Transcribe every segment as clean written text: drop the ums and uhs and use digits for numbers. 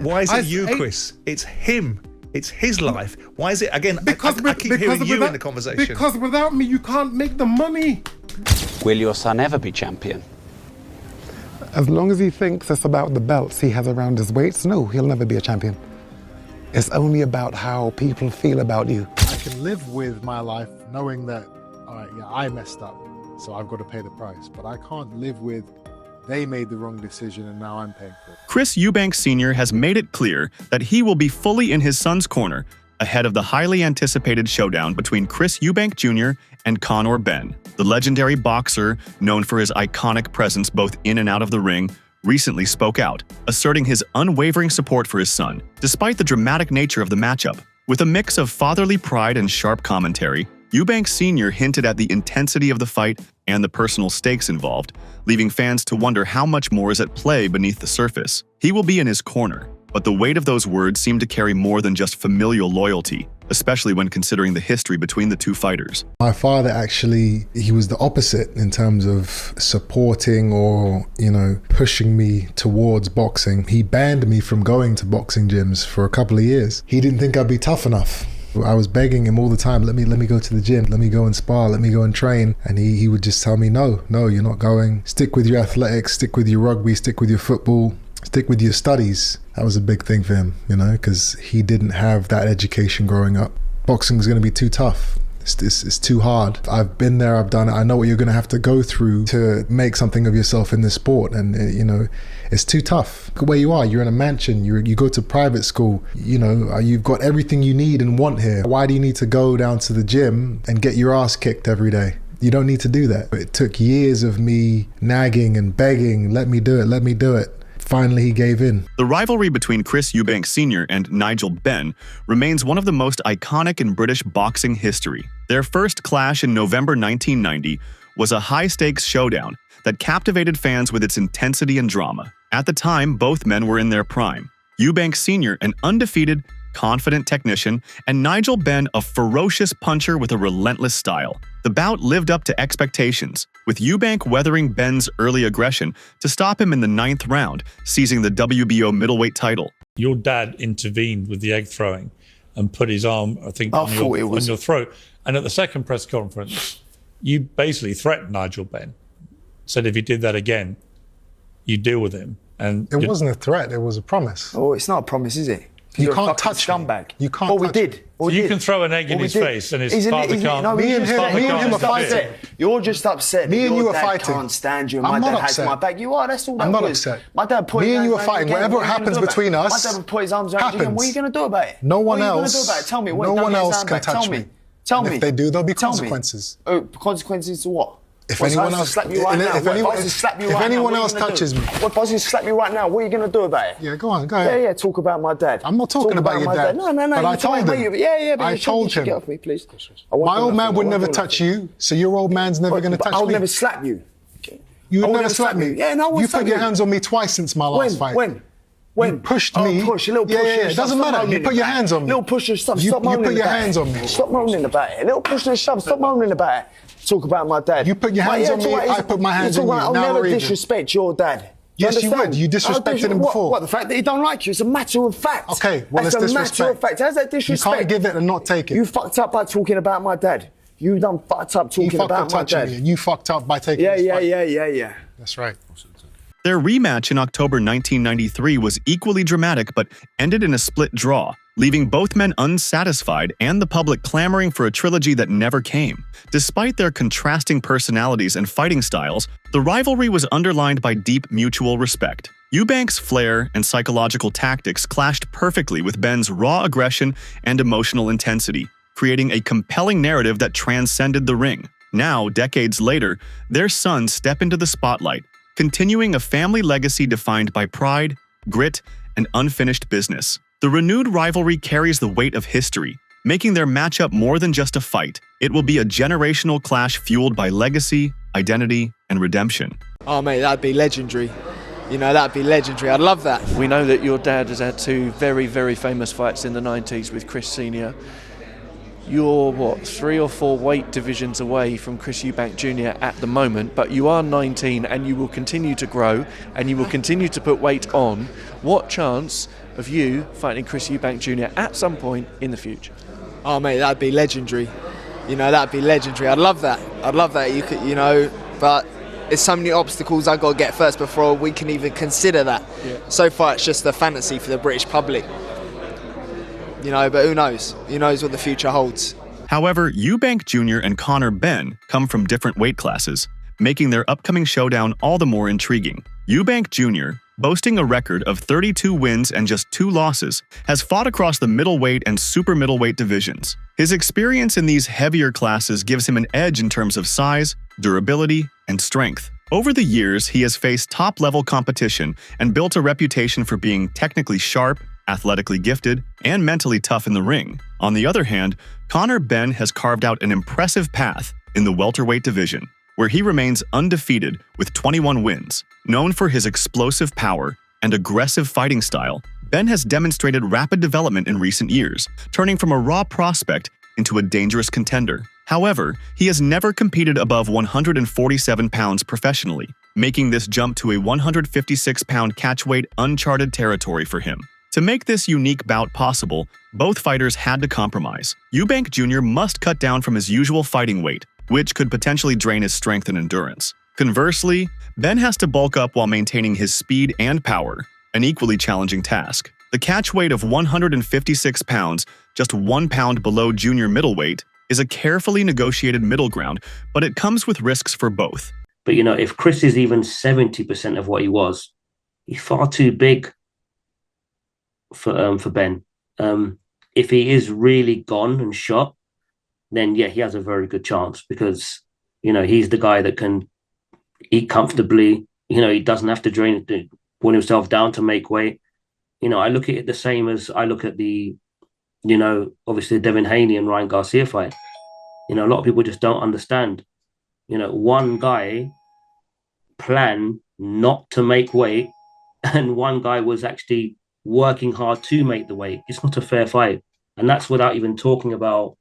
Why is it you, Chris? It's him. It's his life. Why is it, again, I keep hearing you in the conversation. Because without me, you can't make the money. Will your son ever be champion? As long as he thinks it's about the belts he has around his waist, no, he'll never be a champion. It's only about how people feel about you. I can live with my life knowing that, all right, yeah, I messed up, so I've got to pay the price. But I can't live with they made the wrong decision and now I'm paying for it. Chris Eubank Sr. has made it clear that he will be fully in his son's corner ahead of the highly anticipated showdown between Chris Eubank Jr. and Conor Benn. The legendary boxer, known for his iconic presence both in and out of the ring, recently spoke out, asserting his unwavering support for his son, despite the dramatic nature of the matchup. With a mix of fatherly pride and sharp commentary, Eubank Sr. hinted at the intensity of the fight and the personal stakes involved, leaving fans to wonder how much more is at play beneath the surface. He will be in his corner, but the weight of those words seem to carry more than just familial loyalty, especially when considering the history between the two fighters. My father actually, he was the opposite in terms of supporting or, pushing me towards boxing. He banned me from going to boxing gyms for a couple of years. He didn't think I'd be tough enough. I was begging him all the time, let me go to the gym, let me go and spar, let me go and train. And he would just tell me, no, you're not going. Stick with your athletics, stick with your rugby, stick with your football, stick with your studies. That was a big thing for him, because he didn't have that education growing up. Boxing is going to be too tough. It's too hard. I've been there, I've done it. I know what you're going to have to go through to make something of yourself in this sport. And, it's too tough. Where you are, you're in a mansion, you go to private school, you've got everything you need and want here. Why do you need to go down to the gym and get your ass kicked every day? You don't need to do that. It took years of me nagging and begging, let me do it. Finally, he gave in. The rivalry between Chris Eubank Sr. and Nigel Benn remains one of the most iconic in British boxing history. Their first clash in November 1990 was a high-stakes showdown that captivated fans with its intensity and drama. At the time, both men were in their prime. Eubank Sr., an undefeated, confident technician, and Nigel Benn, a ferocious puncher with a relentless style. The bout lived up to expectations, with Eubank weathering Benn's early aggression to stop him in the 9th round, seizing the WBO middleweight title. Your dad intervened with the egg throwing and put his arm, I think, on your throat. And at the second press conference, you basically threatened Nigel Benn. Said if he did that again, you deal with him. And it wasn't a threat, it was a promise. Oh, it's not a promise, is it? You can't touch scumbag. You can't. Well, we did. So you can throw an egg in his face and his father can't. No, me and him are fighting. You're just upset. Me and you are Your fighting. dad can't stand you. And my dad has my back. You are. That's all that I'm not was. upset. My dad put. Me and you are fighting. Whatever happens between us. My dad would put his arms around you. What are you going to do about it? No one else. What are you going to do about it? Tell me. No one else can touch me. Tell me. If they do, there'll be consequences. Consequences to what? If anyone else slap you right now, if anyone else touches me, what if I slap you right now? What are you going to do about it? Yeah, go ahead. Yeah, talk about my dad. I'm not talking about your dad. No. But I told him. But I told him. Get off me, please. My old man would never touch you, so your old man's never going to touch me. I'll never slap you. You would never slap me. Yeah, no, you put your hands on me twice since my last fight. When? You pushed me. A little push. Yeah, it doesn't matter. You put your hands on me. Little push and stuff. Stop moaning about it. You put your about hands it. on me. Stop moaning about it. A little push and shove. Stop moaning about it. Talk about my dad. You put your hands on me, I put my hands on you. I'll never disrespect your dad. Yes, you would. You disrespected him before. What, the fact that he don't like you? It's a matter of fact. Okay, well, it's disrespect. That's a matter of fact. How's that disrespect? You can't give it and not take it. You fucked up by talking about my dad. You done fucked up talking about my dad. Me and you fucked up by taking his fight. Yeah. That's right. Their rematch in October 1993 was equally dramatic but ended in a split draw, leaving both men unsatisfied and the public clamoring for a trilogy that never came. Despite their contrasting personalities and fighting styles, the rivalry was underlined by deep mutual respect. Eubank's flair and psychological tactics clashed perfectly with Benn's raw aggression and emotional intensity, creating a compelling narrative that transcended the ring. Now, decades later, their sons step into the spotlight, continuing a family legacy defined by pride, grit, and unfinished business. The renewed rivalry carries the weight of history, making their matchup more than just a fight. It will be a generational clash fueled by legacy, identity, and redemption. Oh mate, that'd be legendary. That'd be legendary. I'd love that. We know that your dad has had two very, very famous fights in the 90s with Chris Sr. You're, 3 or 4 weight divisions away from Chris Eubank Jr. at the moment, but you are 19 and you will continue to grow and you will continue to put weight on. What chance of you fighting Chris Eubank Jr. at some point in the future? Oh mate, that'd be legendary. You know, that'd be legendary. I'd love that. You could, you know, but there's so many obstacles I've got to get first before we can even consider that. Yeah. So far, it's just a fantasy for the British public. You know, but who knows? Who knows what the future holds? However, Eubank Jr. and Conor Benn come from different weight classes, making their upcoming showdown all the more intriguing. Eubank Jr., boasting a record of 32 wins and just 2 losses, has fought across the middleweight and super middleweight divisions. His experience in these heavier classes gives him an edge in terms of size, durability, and strength. Over the years, he has faced top-level competition and built a reputation for being technically sharp, athletically gifted, and mentally tough in the ring. On the other hand, Conor Benn has carved out an impressive path in the welterweight division, where he remains undefeated with 21 wins. Known for his explosive power and aggressive fighting style, Benn has demonstrated rapid development in recent years, turning from a raw prospect into a dangerous contender. However, he has never competed above 147 pounds professionally, making this jump to a 156-pound catchweight uncharted territory for him. To make this unique bout possible, both fighters had to compromise. Eubank Jr. must cut down from his usual fighting weight, which could potentially drain his strength and endurance. Conversely, Benn has to bulk up while maintaining his speed and power, an equally challenging task. The catch weight of 156 pounds, just 1 pound below junior middleweight, is a carefully negotiated middle ground, but it comes with risks for both. But you know, if Chris is even 70% of what he was, he's far too big for Benn. If he is really gone and shot, then yeah, he has a very good chance because, you know, he's the guy that can eat comfortably. You know, he doesn't have to pull himself down to make weight. You know, I look at it the same as I look at the, you know, obviously Devin Haney and Ryan Garcia fight. You know, a lot of people just don't understand. You know, one guy planned not to make weight and one guy was actually working hard to make the weight. It's not a fair fight. And that's without even talking about,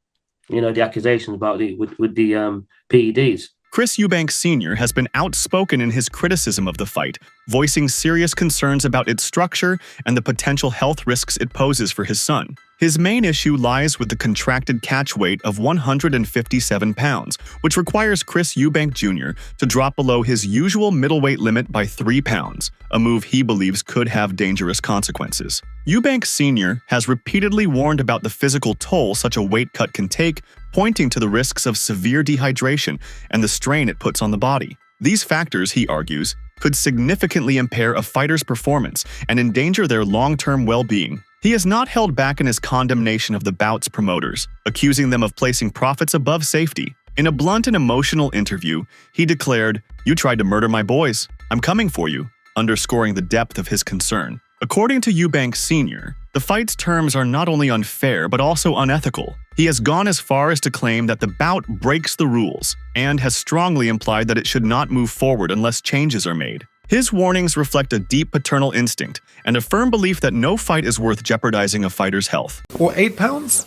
you know, the accusations about with the PEDs. Chris Eubank Sr. has been outspoken in his criticism of the fight, voicing serious concerns about its structure and the potential health risks it poses for his son. His main issue lies with the contracted catch weight of 157 pounds, which requires Chris Eubank Jr. to drop below his usual middleweight limit by 3 pounds, a move he believes could have dangerous consequences. Eubank Sr. has repeatedly warned about the physical toll such a weight cut can take, pointing to the risks of severe dehydration and the strain it puts on the body. These factors, he argues, could significantly impair a fighter's performance and endanger their long-term well-being. He has not held back in his condemnation of the bout's promoters, accusing them of placing profits above safety. In a blunt and emotional interview, he declared, "You tried to murder my boys. I'm coming for you," underscoring the depth of his concern. According to Eubank Sr., the fight's terms are not only unfair but also unethical. He has gone as far as to claim that the bout breaks the rules and has strongly implied that it should not move forward unless changes are made. His warnings reflect a deep paternal instinct and a firm belief that no fight is worth jeopardizing a fighter's health. Or 8 pounds?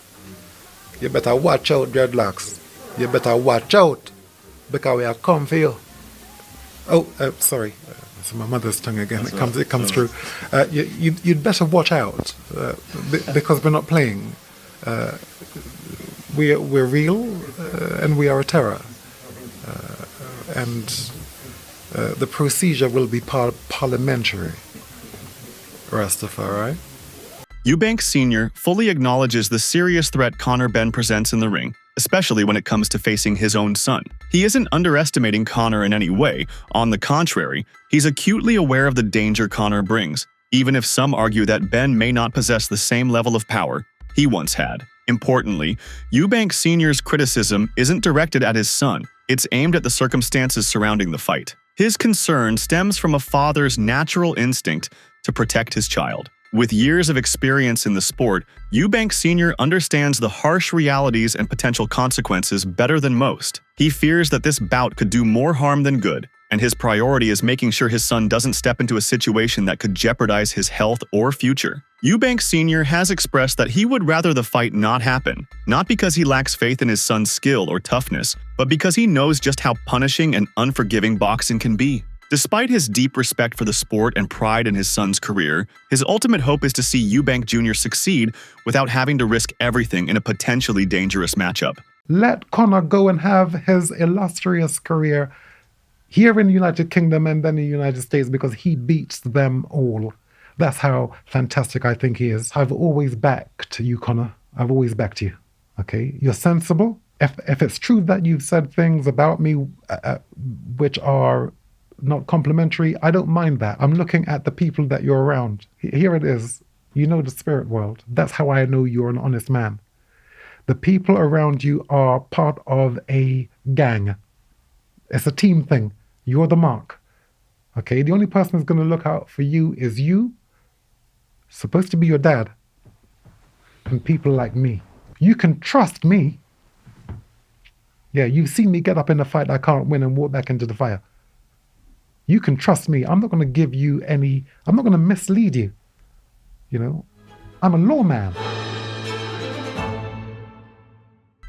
You better watch out, dreadlocks. You better watch out, because we have come for you. Oh, sorry. It's my mother's tongue again. It comes through. You'd better watch out, because we're not playing. We're real, and we are a terror. The procedure will be parliamentary. Rastafari. Eubank Sr. fully acknowledges the serious threat Conor Benn presents in the ring, especially when it comes to facing his own son. He isn't underestimating Conor in any way. On the contrary, he's acutely aware of the danger Conor brings, even if some argue that Benn may not possess the same level of power he once had. Importantly, Eubank Sr.'s criticism isn't directed at his son. It's aimed at the circumstances surrounding the fight. His concern stems from a father's natural instinct to protect his child. With years of experience in the sport, Eubank Sr. understands the harsh realities and potential consequences better than most. He fears that this bout could do more harm than good, and his priority is making sure his son doesn't step into a situation that could jeopardize his health or future. Eubank Sr. has expressed that he would rather the fight not happen, not because he lacks faith in his son's skill or toughness, but because he knows just how punishing and unforgiving boxing can be. Despite his deep respect for the sport and pride in his son's career, his ultimate hope is to see Eubank Jr. succeed without having to risk everything in a potentially dangerous matchup. Let Conor go and have his illustrious career here in the United Kingdom and then in the United States, because he beats them all. That's how fantastic I think he is. I've always backed you, Conor. I've always backed you. Okay? You're sensible. If it's true that you've said things about me which are not complimentary, I don't mind that. I'm looking at the people that you're around. Here it is. You know the spirit world. That's how I know you're an honest man. The people around you are part of a gang. It's a team thing. You're the mark. Okay? The only person who's going to look out for you is you, supposed to be your dad, and people like me. You can trust me. Yeah, you've seen me get up in a fight I can't win and walk back into the fire. You can trust me. I'm not going to give you any, I'm not going to mislead you. You know, I'm a lawman.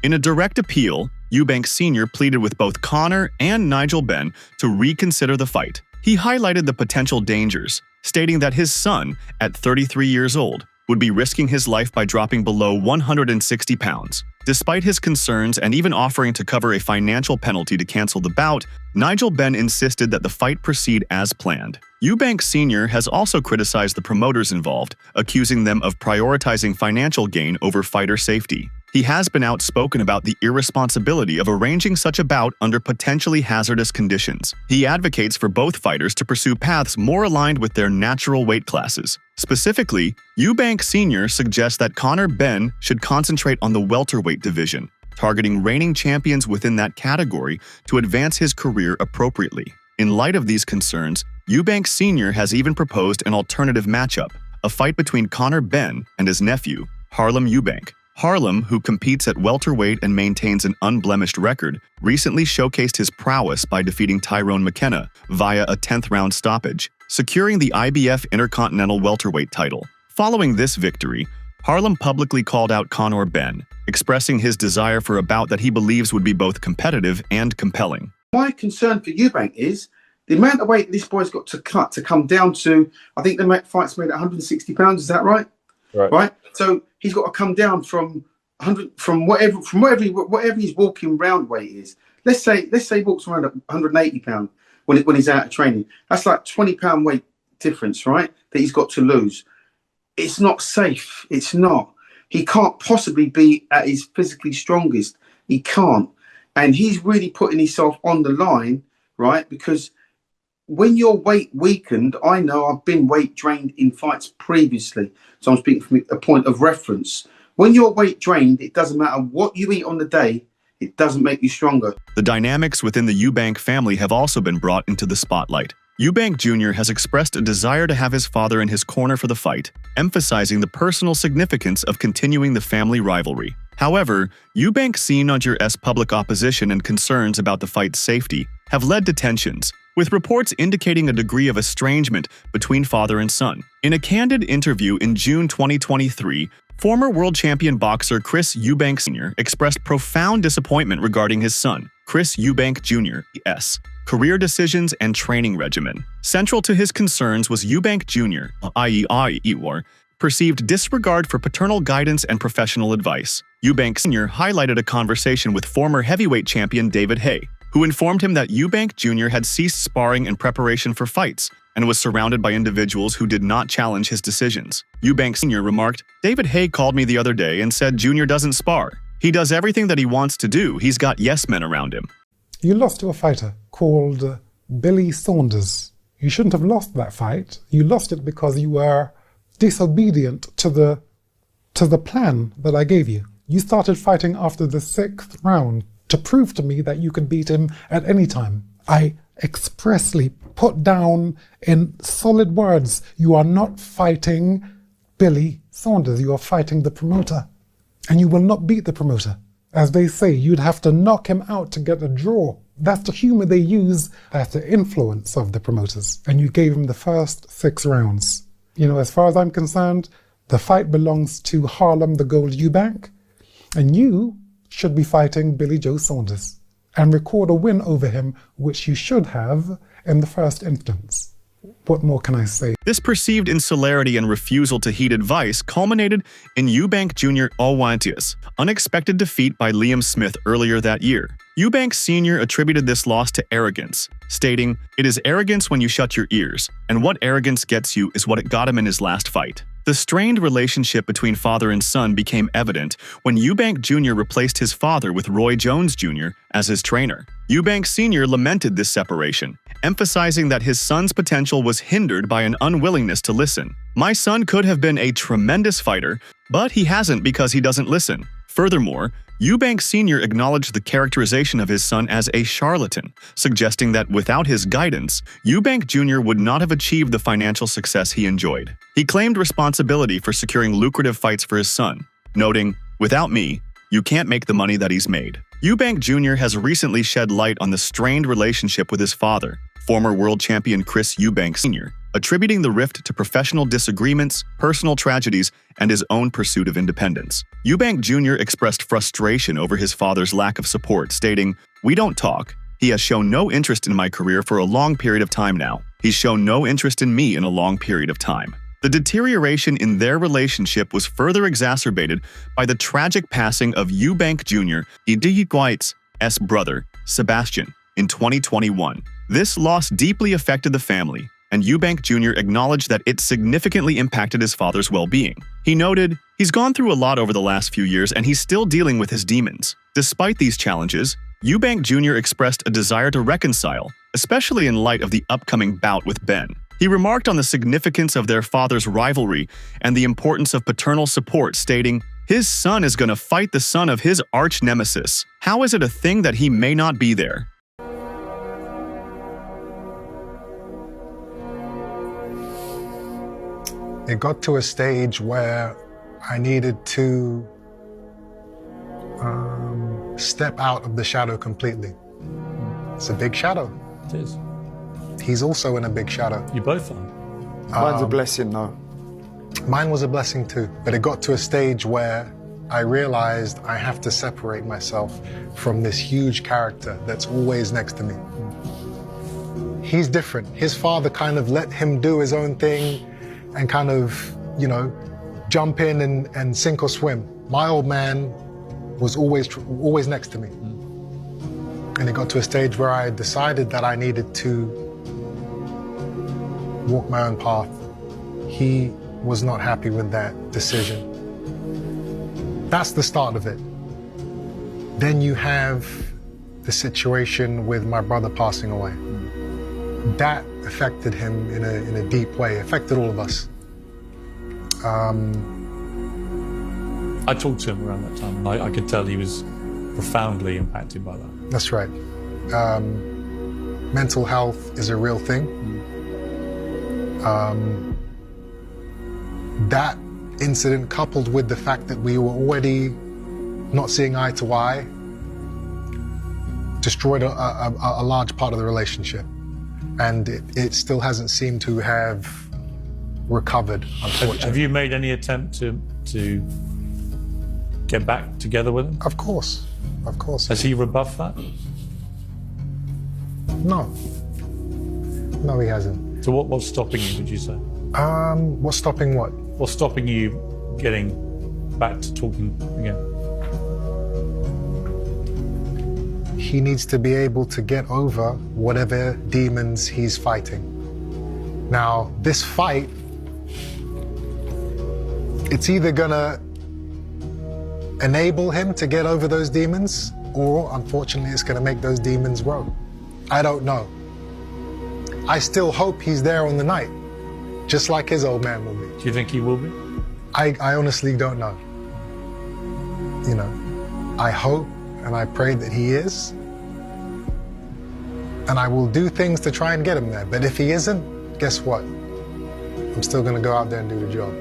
In a direct appeal, Eubank Sr. pleaded with both Conor and Nigel Benn to reconsider the fight. He highlighted the potential dangers, stating that his son, at 33 years old, would be risking his life by dropping below 160 pounds. Despite his concerns and even offering to cover a financial penalty to cancel the bout, Nigel Benn insisted that the fight proceed as planned. Eubank Sr. has also criticized the promoters involved, accusing them of prioritizing financial gain over fighter safety. He has been outspoken about the irresponsibility of arranging such a bout under potentially hazardous conditions. He advocates for both fighters to pursue paths more aligned with their natural weight classes. Specifically, Eubank Sr. suggests that Conor Benn should concentrate on the welterweight division, targeting reigning champions within that category to advance his career appropriately. In light of these concerns, Eubank Sr. has even proposed an alternative matchup, a fight between Conor Benn and his nephew, Harlem Eubank. Harlem, who competes at welterweight and maintains an unblemished record, recently showcased his prowess by defeating Tyrone McKenna via a 10th-round stoppage, securing the IBF Intercontinental Welterweight title. Following this victory, Harlem publicly called out Conor Benn, expressing his desire for a bout that he believes would be both competitive and compelling. My concern for Eubank is the amount of weight this boy's got to cut to come down to, I think the fight's made at 160 pounds, is that right? Right. So he's got to come down from 100, from whatever his walking round weight is. Let's say he walks around at 180 pound when he's out of training. That's like 20 pound weight difference, right? That he's got to lose. It's not safe. It's not. He can't possibly be at his physically strongest. He can't, and he's really putting himself on the line, right? Because when your weight weakened, I know I've been weight drained in fights previously, so I'm speaking from a point of reference. When you're weight drained, it doesn't matter what you eat on the day, it doesn't make you stronger. The dynamics within the Eubank family have also been brought into the spotlight. Eubank Jr. has expressed a desire to have his father in his corner for the fight, emphasizing the personal significance of continuing the family rivalry. However, Eubank Sr.'s public opposition and concerns about the fight's safety have led to tensions, with reports indicating a degree of estrangement between father and son. In a candid interview in June 2023, former world champion boxer Chris Eubank Sr. expressed profound disappointment regarding his son, Chris Eubank Jr.'s career decisions and training regimen. Central to his concerns was Eubank Jr., i.e. perceived disregard for paternal guidance and professional advice. Eubank Sr. highlighted a conversation with former heavyweight champion David Haye, who informed him that Eubank Jr. had ceased sparring in preparation for fights and was surrounded by individuals who did not challenge his decisions. Eubank Sr. remarked, "David Haye called me the other day and said Jr. doesn't spar. He does everything that he wants to do. He's got yes men around him." You lost to a fighter called Billy Saunders. You shouldn't have lost that fight. You lost it because you were disobedient to the plan that I gave you. You started fighting after the 6th round to prove to me that you could beat him at any time. I expressly put down in solid words, you are not fighting Billy Saunders, you are fighting the promoter. And you will not beat the promoter. As they say, you'd have to knock him out to get a draw. That's the humor they use, that's the influence of the promoters. And you gave him the first 6 rounds. You know, as far as I'm concerned, the fight belongs to Harlem the Gold Eubank, and you should be fighting Billy Joe Saunders and record a win over him, which you should have, in the first instance. What more can I say? This perceived insularity and refusal to heed advice culminated in Eubank Jr. Alwantius' unexpected defeat by Liam Smith earlier that year. Eubank Sr. attributed this loss to arrogance, stating, "It is arrogance when you shut your ears, and what arrogance gets you is what it got him in his last fight." The strained relationship between father and son became evident when Eubank Jr. replaced his father with Roy Jones Jr. as his trainer. Eubank Sr. lamented this separation, emphasizing that his son's potential was hindered by an unwillingness to listen. "My son could have been a tremendous fighter, but he hasn't because he doesn't listen." Furthermore, Eubank Sr. acknowledged the characterization of his son as a charlatan, suggesting that without his guidance, Eubank Jr. would not have achieved the financial success he enjoyed. He claimed responsibility for securing lucrative fights for his son, noting, "Without me, you can't make the money that he's made." Eubank Jr. has recently shed light on the strained relationship with his father, former world champion Chris Eubank Sr., attributing the rift to professional disagreements, personal tragedies, and his own pursuit of independence. Eubank Jr. expressed frustration over his father's lack of support, stating, "We don't talk. He has shown no interest in my career for a long period of time now. He's shown no interest in me in a long period of time." The deterioration in their relationship was further exacerbated by the tragic passing of Eubank Jr. Idiquite's brother, Sebastian, in 2021. This loss deeply affected the family, and Eubank Jr. acknowledged that it significantly impacted his father's well-being. He noted, "He's gone through a lot over the last few years and he's still dealing with his demons." Despite these challenges, Eubank Jr. expressed a desire to reconcile, especially in light of the upcoming bout with Ben. He remarked on the significance of their father's rivalry and the importance of paternal support, stating, "His son is going to fight the son of his arch-nemesis. How is it a thing that he may not be there?" It got to a stage where I needed to step out of the shadow completely. It's a big shadow. It is. He's also in a big shadow. You both are. Mine's a blessing, though. Mine was a blessing too, but it got to a stage where I realized I have to separate myself from this huge character that's always next to me. He's different. His father kind of let him do his own thing and kind of, you know, jump in and sink or swim. My old man was always next to me. And it got to a stage where I decided that I needed to walk my own path. He was not happy with that decision. That's the start of it. Then you have the situation with my brother passing away. That affected him in a deep way, affected all of us. I talked to him around that time, and I could tell he was profoundly impacted by that. That's right. Mental health is a real thing. That incident, coupled with the fact that we were already not seeing eye to eye, destroyed a large part of the relationship. And it still hasn't seemed to have recovered, unfortunately. Have you made any attempt to get back together with him? Of course. Has he rebuffed that? No. No, he hasn't. So what's stopping you, would you say? What's stopping what? What's stopping you getting back to talking again? He needs to be able to get over whatever demons he's fighting. Now, this fight, it's either gonna enable him to get over those demons, or unfortunately it's gonna make those demons grow. I don't know. I still hope he's there on the night, just like his old man will be. Do you think he will be? I honestly don't know. You know, I hope and I pray that he is. And I will do things to try and get him there. But if he isn't, guess what? I'm still gonna go out there and do the job.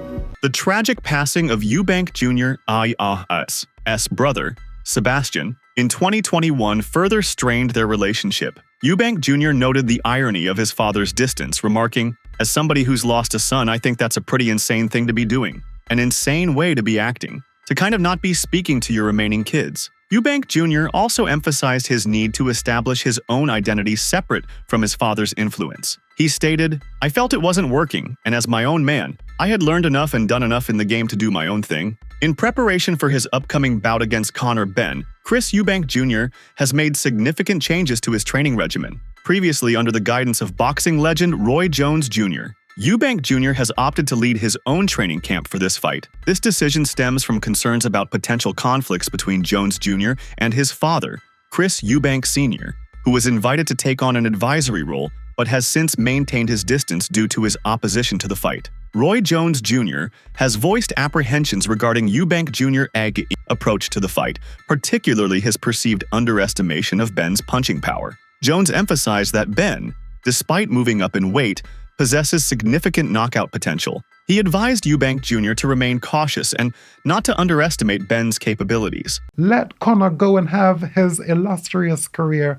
The tragic passing of Eubank Jr. IAS' brother, Sebastian, in 2021 further strained their relationship. Eubank Jr. noted the irony of his father's distance, remarking, "As somebody who's lost a son, I think that's a pretty insane thing to be doing. An insane way to be acting. To kind of not be speaking to your remaining kids." Eubank Jr. also emphasized his need to establish his own identity separate from his father's influence. He stated, "I felt it wasn't working, and as my own man, I had learned enough and done enough in the game to do my own thing." In preparation for his upcoming bout against Conor Benn, Chris Eubank Jr. has made significant changes to his training regimen. Previously under the guidance of boxing legend Roy Jones Jr., Eubank Jr. has opted to lead his own training camp for this fight. This decision stems from concerns about potential conflicts between Jones Jr. and his father, Chris Eubank Sr., who was invited to take on an advisory role but has since maintained his distance due to his opposition to the fight. Roy Jones Jr. has voiced apprehensions regarding Eubank Jr.'s approach to the fight, particularly his perceived underestimation of Benn's punching power. Jones emphasized that Benn, despite moving up in weight, possesses significant knockout potential. He advised Eubank Jr. to remain cautious and not to underestimate Benn's capabilities. Let Conor go and have his illustrious career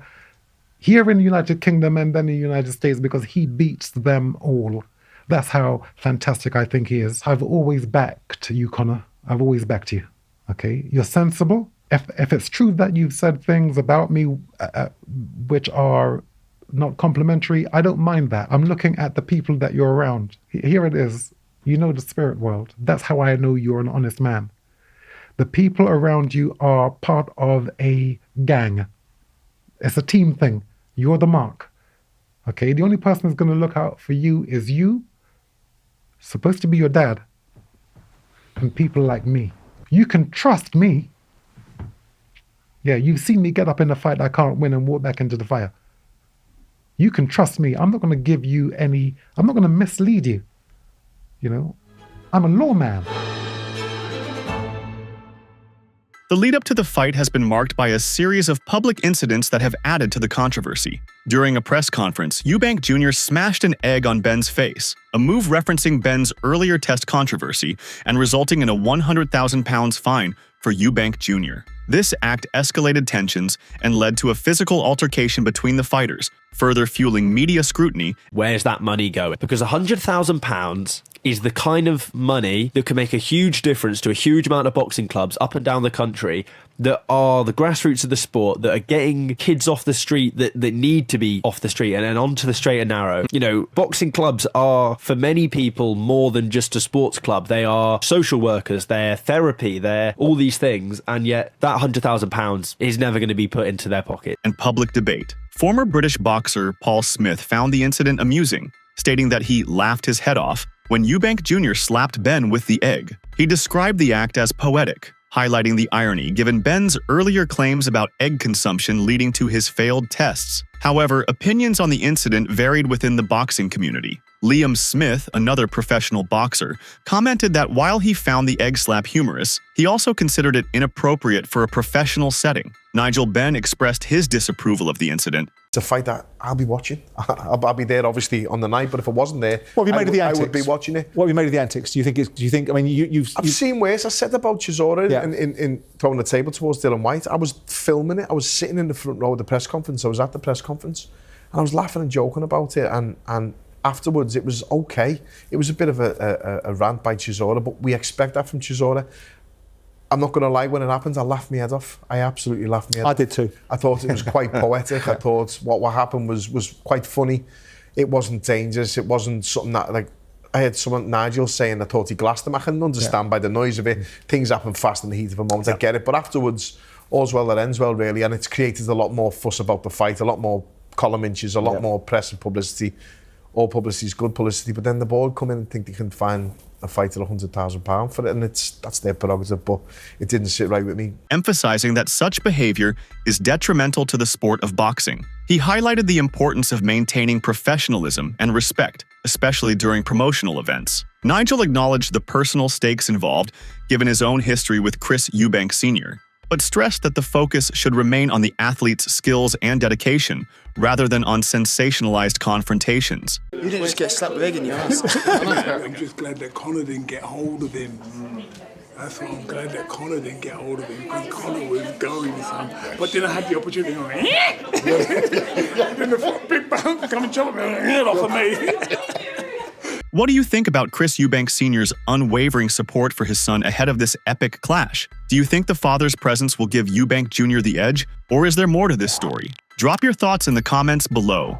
here in the United Kingdom and then in the United States because he beats them all. That's how fantastic I think he is. I've always backed you, Conor. I've always backed you. Okay? You're sensible. If it's true that you've said things about me which are not complimentary, I don't mind that. I'm looking at the people that you're around. Here it is. You know the spirit world. That's how I know you're an honest man. The people around you are part of a gang. It's a team thing. You're the mark. Okay? The only person who's going to look out for you is you, supposed to be your dad, and people like me. You can trust me. Yeah, you've seen me get up in a fight I can't win and walk back into the fire. You can trust me. I'm not going to give you any, I'm not going to mislead you. You know, I'm a lawman. The lead-up to the fight has been marked by a series of public incidents that have added to the controversy. During a press conference, Eubank Jr. smashed an egg on Benn's face, a move referencing Benn's earlier test controversy and resulting in a £100,000 fine for Eubank Jr. This act escalated tensions and led to a physical altercation between the fighters, further fueling media scrutiny. Where's that money going? Because £100,000 is the kind of money that can make a huge difference to a huge amount of boxing clubs up and down the country that are the grassroots of the sport, that are getting kids off the street that need to be off the street and onto the straight and narrow. You know, boxing clubs are, for many people, more than just a sports club. They are social workers, they're therapy, they're all these things, and yet that £100,000 is never going to be put into their pocket. And public debate. Former British boxer Paul Smith found the incident amusing, stating that he laughed his head off when Eubank Jr. slapped Benn with the egg. He described the act as poetic, highlighting the irony given Benn's earlier claims about egg consumption leading to his failed tests. However, opinions on the incident varied within the boxing community. Liam Smith, another professional boxer, commented that while he found the egg slap humorous, he also considered it inappropriate for a professional setting. Nigel Benn expressed his disapproval of the incident. It's a fight that I'll be watching. I'll be there, obviously, on the night. But if I wasn't there, what have you made of the antics? I would be watching it. What have you made of the antics? Do you think? I mean, I've seen worse. I said about Chisora in throwing the table towards Dylan White. I was filming it. I was sitting in the front row of the press conference. I was at the press conference, and I was laughing and joking about it. And afterwards, it was okay. It was a bit of a rant by Chisora, but we expect that from Chisora. I'm not going to lie, when it happened, I laughed my head off. I absolutely laughed my head off. I did too. I thought it was quite poetic. I thought what happened was quite funny. It wasn't dangerous. It wasn't something that, like, I had someone, Nigel, saying I thought he glassed him. I can understand by the noise of it. Things happen fast in the heat of a moment. I get it. But afterwards, all's well that ends well, really. And it's created a lot more fuss about the fight, a lot more column inches, a lot more press and publicity. All publicity is good publicity. But then the board come in and think they can find a fight at £100,000 for it, and that's their prerogative, but it didn't sit right with me. Emphasizing that such behavior is detrimental to the sport of boxing. He highlighted the importance of maintaining professionalism and respect, especially during promotional events. Nigel acknowledged the personal stakes involved, given his own history with Chris Eubank Sr., but stressed that the focus should remain on the athlete's skills and dedication, rather than on sensationalized confrontations. You didn't just get slapped with egg in your ass. I'm just glad that Conor didn't get hold of him. That's why I'm glad that Conor didn't get hold of him, because Conor was going some. But then I had the opportunity to go, then the big bounce come and jump head off of me. What do you think about Chris Eubank Sr.'s unwavering support for his son ahead of this epic clash? Do you think the father's presence will give Eubank Jr. the edge, or is there more to this story? Drop your thoughts in the comments below.